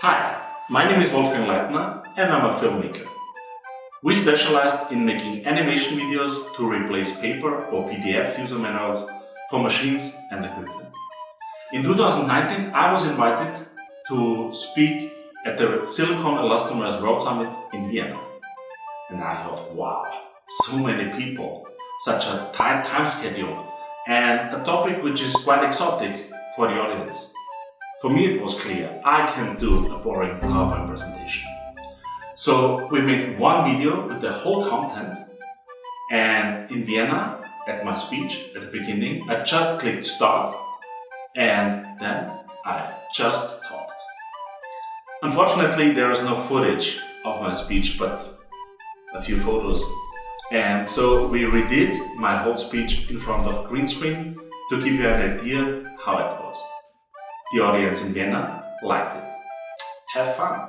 Hi, my name is Wolfgang Leitner and I'm a filmmaker. We specialized in making animation videos to replace paper or PDF user manuals for machines and equipment. In 2019, I was invited to speak at the Silicon Elastomers World Summit in Vienna. And I thought, wow, so many people, such a tight time schedule, and a topic which is quite exotic for the audience. For me, it was clear I can do a boring PowerPoint presentation. So we made one video with the whole content, and in Vienna, at my speech at the beginning, I just clicked start, and then I just talked. Unfortunately, there is no footage of my speech, but a few photos. And so we redid my whole speech in front of green screen to give you an idea how it was. The audience in Vienna liked it. Have fun!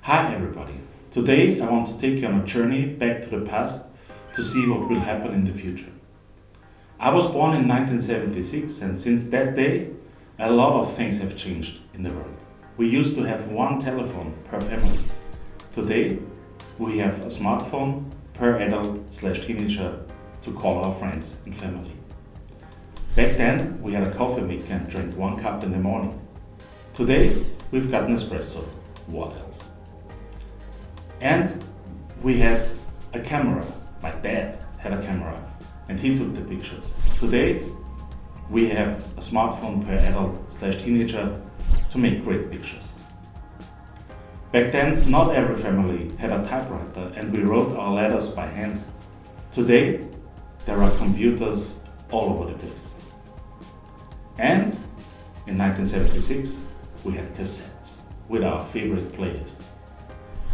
Hi everybody! Today I want to take you on a journey back to the past to see what will happen in the future. I was born in 1976 and since that day a lot of things have changed in the world. We used to have one telephone per family. Today we have a smartphone per adult/teenager to call our friends and family. Back then we had a coffee maker and drank 1 cup in the morning. Today we've got an espresso. What else? And we had a camera. My dad had a camera and he took the pictures. Today we have a smartphone per adult/teenager to make great pictures. Back then not every family had a typewriter and we wrote our letters by hand. Today there are computers all over the place. And in 1976 we had cassettes with our favorite playlists.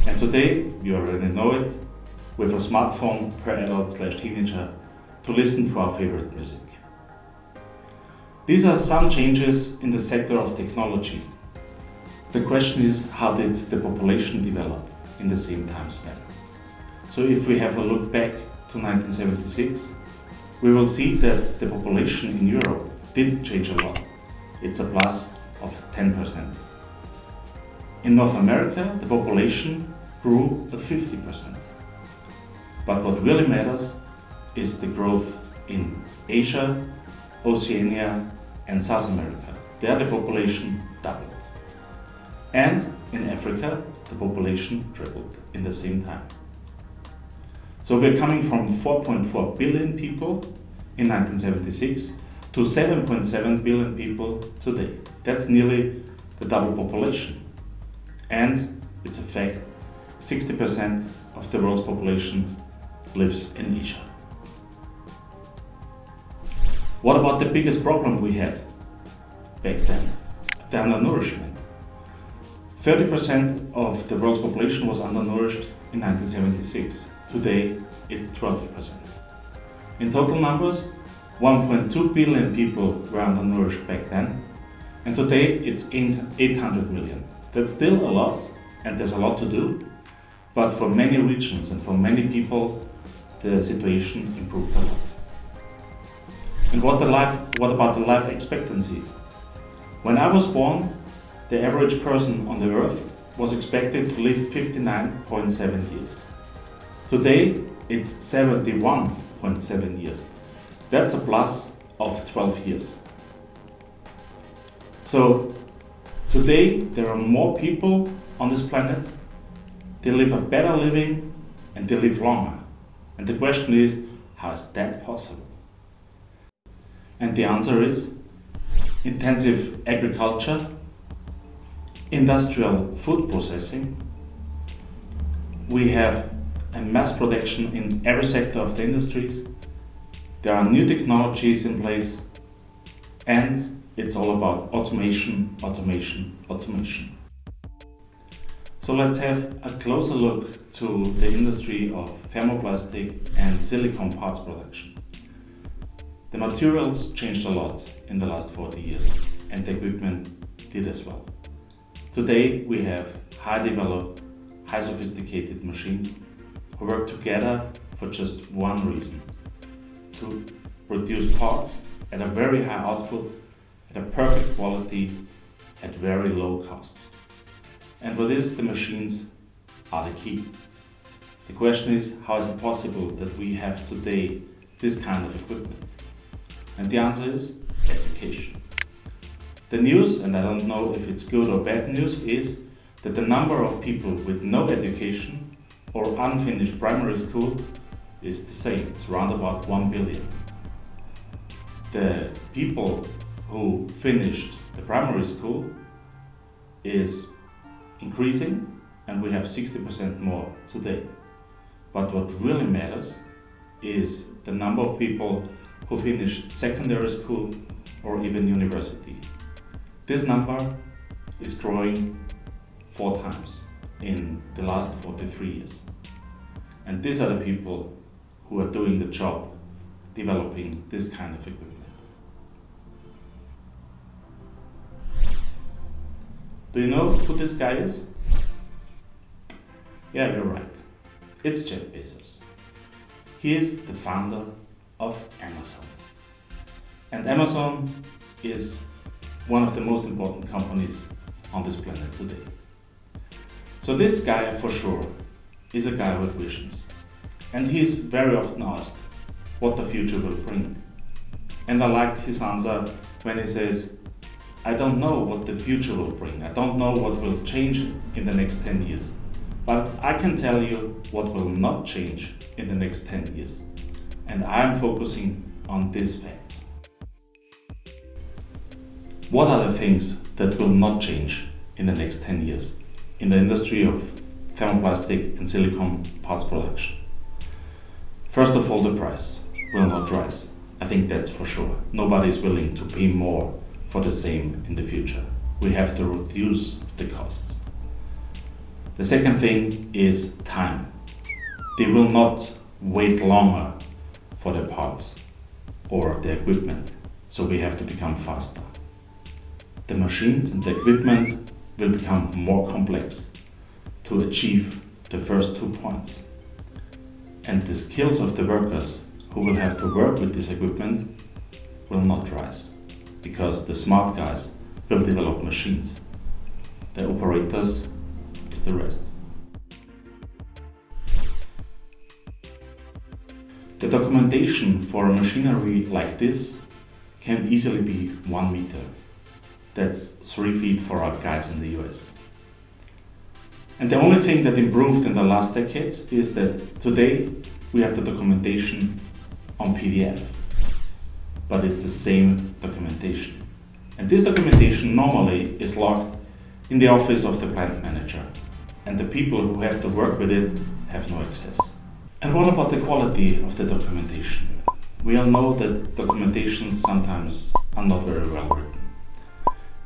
And today, you already know it, with a smartphone per adult/teenager to listen to our favorite music. These are some changes in the sector of technology. The question is, how did the population develop in the same time span? So if we have a look back to 1976, we will see that the population in Europe didn't change a lot. It's a plus of 10%. In North America, the population grew at 50%. But what really matters is the growth in Asia, Oceania, and South America. There the population doubled. And in Africa, the population tripled in the same time. So we're coming from 4.4 billion people in 1976 to 7.7 billion people today. That's nearly the double population. And it's a fact, 60% of the world's population lives in Asia. What about the biggest problem we had back then? The undernourishment. 30% of the world's population was undernourished in 1976. Today, it's 12%. In total numbers, 1.2 billion people were undernourished back then, and today it's 800 million. That's still a lot, and there's a lot to do, but for many regions and for many people, the situation improved a lot. And what about the life expectancy? When I was born, the average person on the earth was expected to live 59.7 years. Today, it's 71.7 years. That's a plus of 12 years. So today there are more people on this planet, they live a better living and they live longer. And the question is, how is that possible? And the answer is intensive agriculture, industrial food processing. We have a mass production in every sector of the industries. There are new technologies in place, and it's all about automation, automation, automation. So let's have a closer look to the industry of thermoplastic and silicon parts production. The materials changed a lot in the last 40 years, and the equipment did as well. Today we have high developed, high sophisticated machines who work together for just one reason: to produce parts at a very high output, at a perfect quality, at very low costs. And for this, the machines are the key. The question is, how is it possible that we have today this kind of equipment? And the answer is education. The news, and I don't know if it's good or bad news, is that the number of people with no education or unfinished primary school is the same. It's around about 1 billion. The people who finished the primary school is increasing, and we have 60% more today. But what really matters is the number of people who finish secondary school or even university. This number is growing 4 times in the last 43 years. And these are the people who are doing the job developing this kind of equipment. Do you know who this guy is? Yeah, you're right. It's Jeff Bezos. He is the founder of Amazon. And Amazon is one of the most important companies on this planet today. So this guy, for sure, is a guy with visions. And he is very often asked what the future will bring. And I like his answer when he says, I don't know what the future will bring. I don't know what will change in the next 10 years. But I can tell you what will not change in the next 10 years. And I am focusing on these facts. What are the things that will not change in the next 10 years in the industry of thermoplastic and silicone parts production? First of all, the price will not rise. I think that's for sure. Nobody is willing to pay more for the same in the future. We have to reduce the costs. The second thing is time. They will not wait longer for the parts or the equipment, so we have to become faster. The machines and the equipment will become more complex to achieve the first 2 points. And the skills of the workers who will have to work with this equipment will not rise, because the smart guys will develop machines. The operators is the rest. The documentation for a machinery like this can easily be 1 meter. That's 3 feet for our guys in the US. And the only thing that improved in the last decades is that today we have the documentation on PDF, but it's the same documentation. And this documentation normally is locked in the office of the plant manager, and the people who have to work with it have no access. And what about the quality of the documentation? We all know that documentations sometimes are not very well written.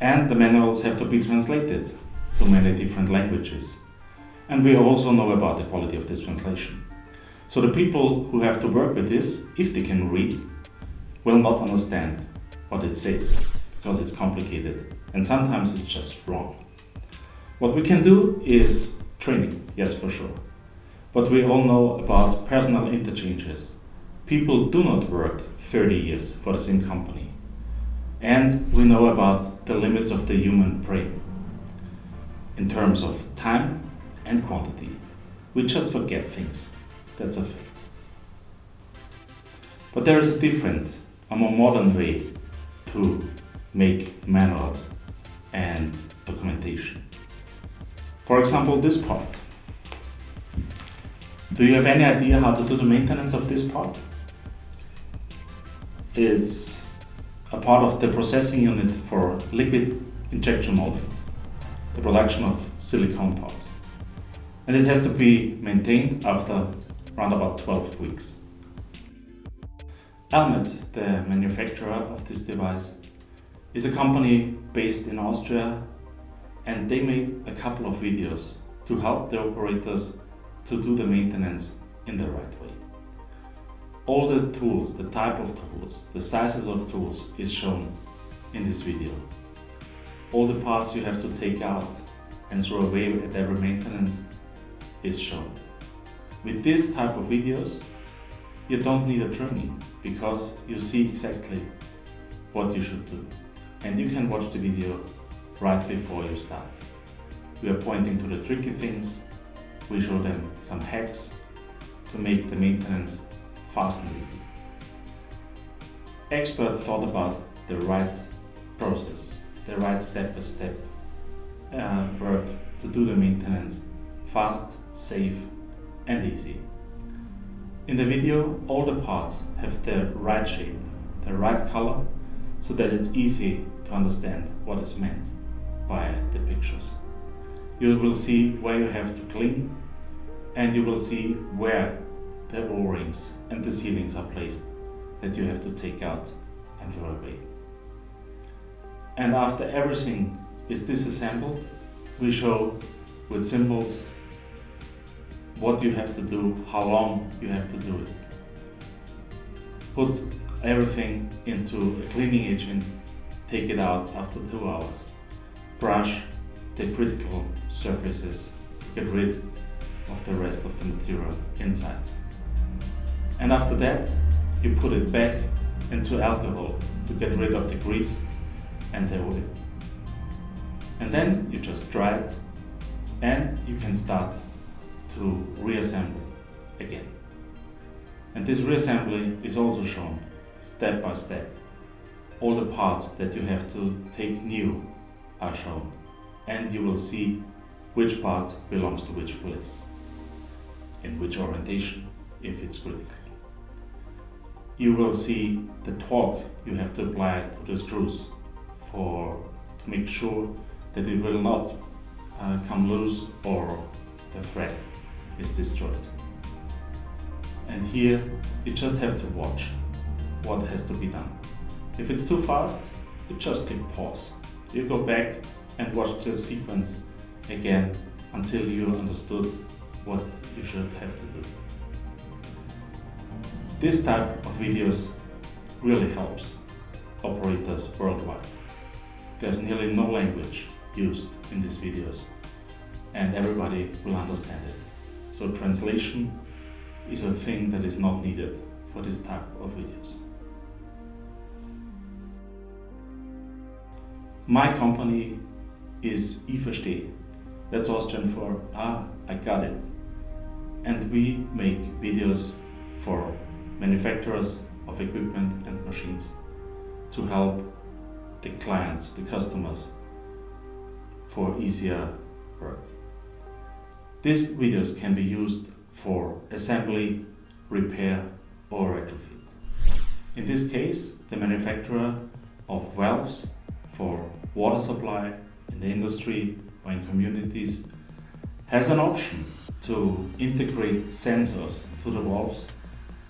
And the manuals have to be translated to many different languages. And we also know about the quality of this translation. So the people who have to work with this, if they can read, will not understand what it says, because it's complicated and sometimes it's just wrong. What we can do is training, yes, for sure. But we all know about personal interchanges. People do not work 30 years for the same company. And we know about the limits of the human brain in terms of time and quantity. We just forget things. That's a fact. But there is a more modern way to make manuals and documentation. For example, this part. Do you have any idea how to do the maintenance of this part? It's a part of the processing unit for liquid injection molding, the production of silicone parts. And it has to be maintained after around about 12 weeks. Elmet, the manufacturer of this device, is a company based in Austria, and they made a couple of videos to help the operators to do the maintenance in the right way. All the tools, the type of tools, the sizes of tools is shown in this video. All the parts you have to take out and throw away at every maintenance is shown. With this type of videos, you don't need a training, because you see exactly what you should do. And you can watch the video right before you start. We are pointing to the tricky things, we show them some hacks to make the maintenance fast and easy. Expert thought about the right process, the right step-by-step work to do the maintenance fast, safe and easy. In the video, all the parts have the right shape, the right color, so that it's easy to understand what is meant by the pictures. You will see where you have to clean, and you will see where the O-rings and the sealings are placed that you have to take out and throw away. And after everything is disassembled, we show with symbols what you have to do, how long you have to do it. Put everything into a cleaning agent, take it out after 2 hours. Brush the critical surfaces, get rid of the rest of the material inside. And after that, you put it back into alcohol to get rid of the grease and the oil. And then you just dry it and you can start to reassemble again. And this reassembly is also shown step by step. All the parts that you have to take new are shown, and you will see which part belongs to which place, in which orientation, if it's critical. You will see the torque you have to apply to the screws to make sure that it will not come loose or the thread is destroyed. And here you just have to watch what has to be done. If it's too fast, you just click pause. You go back and watch the sequence again until you understood what you should have to do. This type of videos really helps operators worldwide. There's nearly no language used in these videos and everybody will understand it. So translation is a thing that is not needed for this type of videos. My company is iVersteh. That's Austrian for I got it. And we make videos for manufacturers of equipment and machines to help the clients, the customers, for easier work. These videos can be used for assembly, repair or retrofit. In this case, the manufacturer of valves for water supply in the industry or in communities has an option to integrate sensors to the valves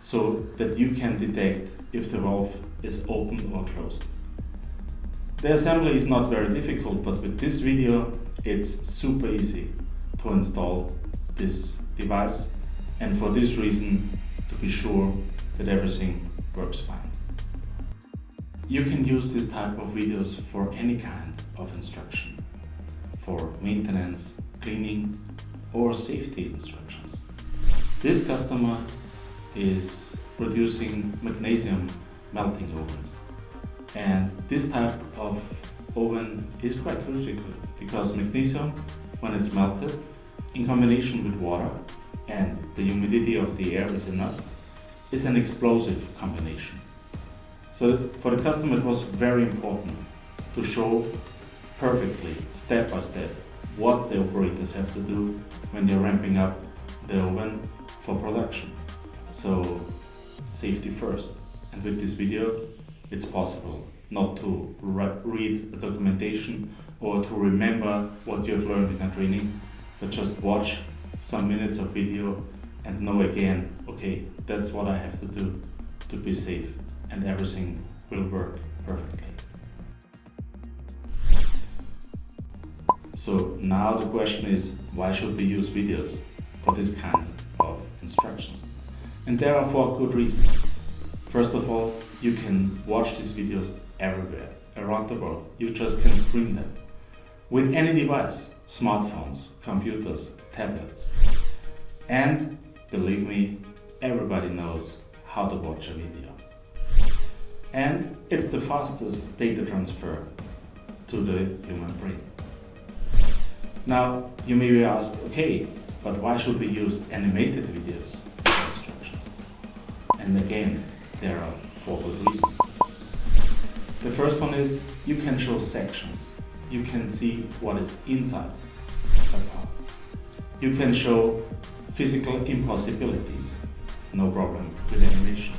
so that you can detect if the valve is open or closed. The assembly is not very difficult, but with this video it's super easy to install this device, and for this reason to be sure that everything works fine. You can use this type of videos for any kind of instruction, for maintenance, cleaning or safety instructions. This customer is producing magnesium melting ovens, and this type of oven is quite critical because magnesium, when it's melted in combination with water and the humidity of the air is enough, is an explosive combination. So for the customer it was very important to show perfectly, step by step, what the operators have to do when they're ramping up the oven for production. So safety first. And with this video it's possible not to read the documentation or to remember what you have learned in a training, but just watch some minutes of video and know again, okay, that's what I have to do to be safe, and everything will work perfectly. So now the question is, why should we use videos for this kind of instructions? And there are 4 good reasons. First of all, you can watch these videos everywhere, around the world. You just can stream them with any device, smartphones, computers, tablets. And believe me, everybody knows how to watch a video. And it's the fastest data transfer to the human brain. Now, you may ask, okay, but why should we use animated videos for instructions? And again, there are 4 good reasons. The first one is you can show sections. You can see what is inside a part. You can show physical impossibilities, no problem with animation.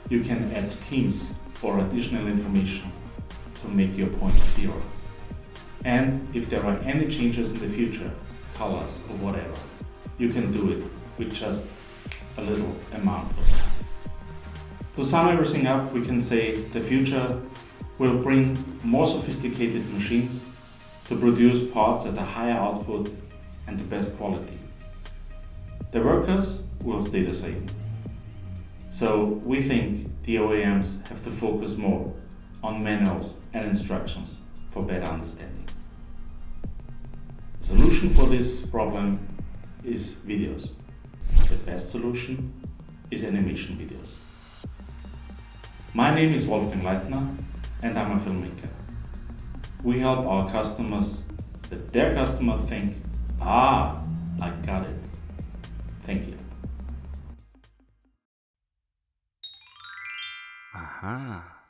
You can add schemes or additional information to make your point clearer. And if there are any changes in the future, colors or whatever, you can do it with just a little amount of time. To sum everything up, we can say the future will bring more sophisticated machines to produce parts at a higher output and the best quality. The workers will stay the same. So we think the OEMs have to focus more on manuals and instructions for better understanding. The solution for this problem is videos. The best solution is animation videos. My name is Wolfgang Leitner and I'm a filmmaker. We help our customers that their customer think, I got it. Thank you. Aha.